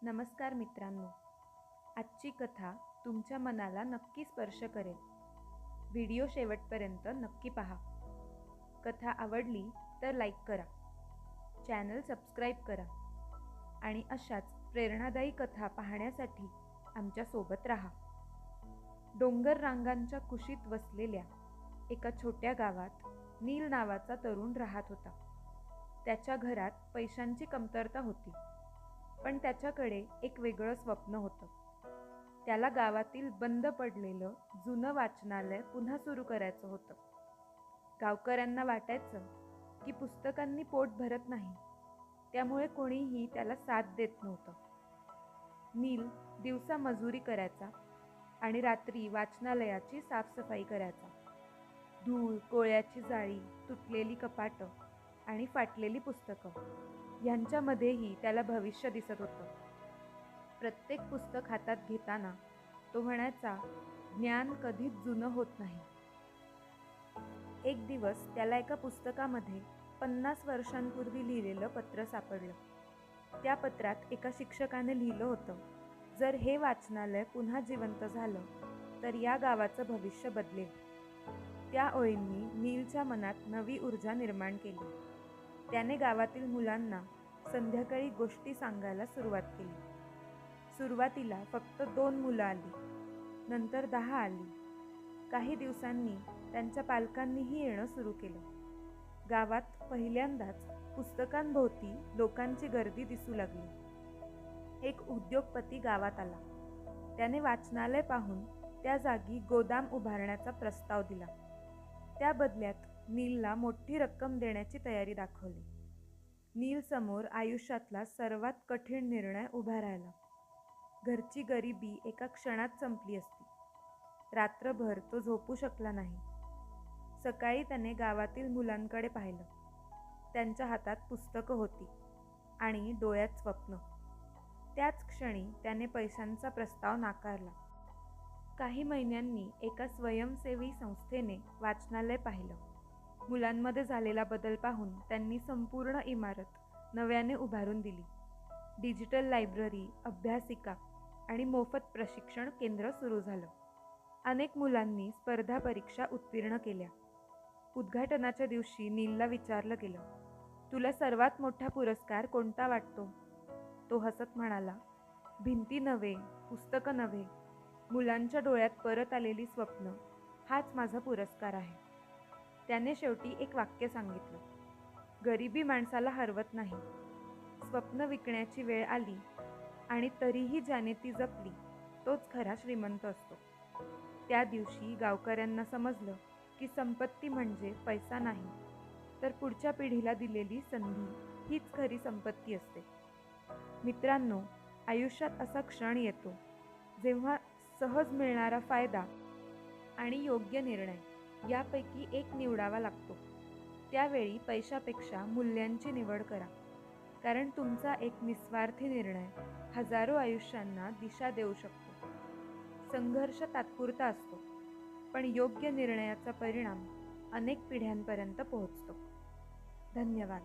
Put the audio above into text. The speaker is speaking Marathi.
नमस्कार मित्रांनो, आजची कथा तुमच्या मनाला नक्की स्पर्श करेल. व्हिडिओ शेवटपर्यंत नक्की पहा. कथा आवडली तर लाईक करा, चॅनल सबस्क्राईब करा आणि अशाच प्रेरणादायी कथा पाहण्यासाठी आमच्यासोबत राहा. डोंगर रांगांच्या कुशीत वसलेल्या एका छोट्या गावात नील नावाचा तरुण राहत होता. त्याच्या घरात पैशांची कमतरता होती, पण त्याच्याकडे एक वेगळं स्वप्न होतं. त्याला गावातील बंद पडलेलं जुनं वाचनालय पुन्हा सुरू करायचं होतं. गावकऱ्यांना वाटायचं की पुस्तकांनी पोट भरत नाही, त्यामुळे कोणीही त्याला साथ देत नव्हतं. नील दिवसा मजुरी करायचा आणि रात्री वाचनालयाची साफसफाई करायचा. धूळ, कोळ्याची जाळी, तुटलेली कपाटं आणि फाटलेली पुस्तकं यांच्यामध्येही त्याला भविष्य दिसत होतं. प्रत्येक पुस्तक हातात घेताना तो म्हणायचा, ज्ञान कधीच जुनं होत नाही. एक दिवस त्याला एका पुस्तकामध्ये 50 वर्षांपूर्वी लिहिलेलं पत्र सापडलं. त्या पत्रात एका शिक्षकाने लिहिलं होतं, जर हे वाचनालय पुन्हा जिवंत झालं तर या गावाचं भविष्य बदलेल. त्या ओळींनी नीलच्या मनात नवी ऊर्जा निर्माण केली. त्याने गावातील मुलांना संध्याकाळी गोष्टी सांगायला सुरुवात केली. सुरुवातीला फक्त 2 मुलं आली, नंतर 10 आली. काही दिवसांनी त्यांच्या पालकांनीही येणं सुरू केलं. गावात पहिल्यांदाच पुस्तकांभोवती लोकांची गर्दी दिसू लागली. एक उद्योगपती गावात आला. त्याने वाचनालय पाहून त्या जागी गोदाम उभारण्याचा प्रस्ताव दिला. त्या बदल्यात नीलला मोठी रक्कम देण्याची तयारी दाखवली. नील समोर आयुष्यातला सर्वात कठीण निर्णय उभा राहिला. घरची गरिबी एका क्षणात संपली असती. रात्रभर तो झोपू शकला नाही. सकाळी त्याने गावातील मुलांकडे पाहिलं. त्यांच्या हातात पुस्तकं होती आणि डोळ्यात स्वप्न. त्याच क्षणी त्याने पैशांचा प्रस्ताव नाकारला. काही महिन्यांनी एका स्वयंसेवी संस्थेने वाचनालय पाहिलं. मुलांमध्ये झालेला बदल पाहून त्यांनी संपूर्ण इमारत नव्याने उभारून दिली. डिजिटल लायब्ररी, अभ्यासिका आणि मोफत प्रशिक्षण केंद्र सुरू झालं. अनेक मुलांनी स्पर्धा परीक्षा उत्तीर्ण केल्या. उद्घाटनाच्या दिवशी नीलला विचारलं गेलं, तुला सर्वात मोठा पुरस्कार कोणता वाटतो? तो हसत म्हणाला, भिंती नव्हे, पुस्तकं नव्हे, मुलांच्या डोळ्यात परत आलेली स्वप्न हाच माझा पुरस्कार आहे. त्याने शेवटी एक वाक्य सांगितलं, गरिबी माणसाला हरवत नाही. स्वप्न विकण्याची वेळ आली आणि तरीही ज्याने ती जपली तोच खरा श्रीमंत असतो. त्या दिवशी गावकऱ्यांना समजलं की संपत्ती म्हणजे पैसा नाही, तर पुढच्या पिढीला दिलेली संधी हीच खरी संपत्ती असते. मित्रांनो, आयुष्यात असा क्षण येतो जेव्हा सहज मिळणारा फायदा आणि योग्य निर्णय यापैकी एक निवडावा लागतो. त्यावेळी पैशापेक्षा मूल्यांची निवड करा, कारण तुमचा एक निस्वार्थी निर्णय हजारो आयुष्यांना दिशा देऊ शकतो. संघर्ष तात्पुरता असतो, पण योग्य निर्णयाचा परिणाम अनेक पिढ्यांपर्यंत पोहोचतो. धन्यवाद.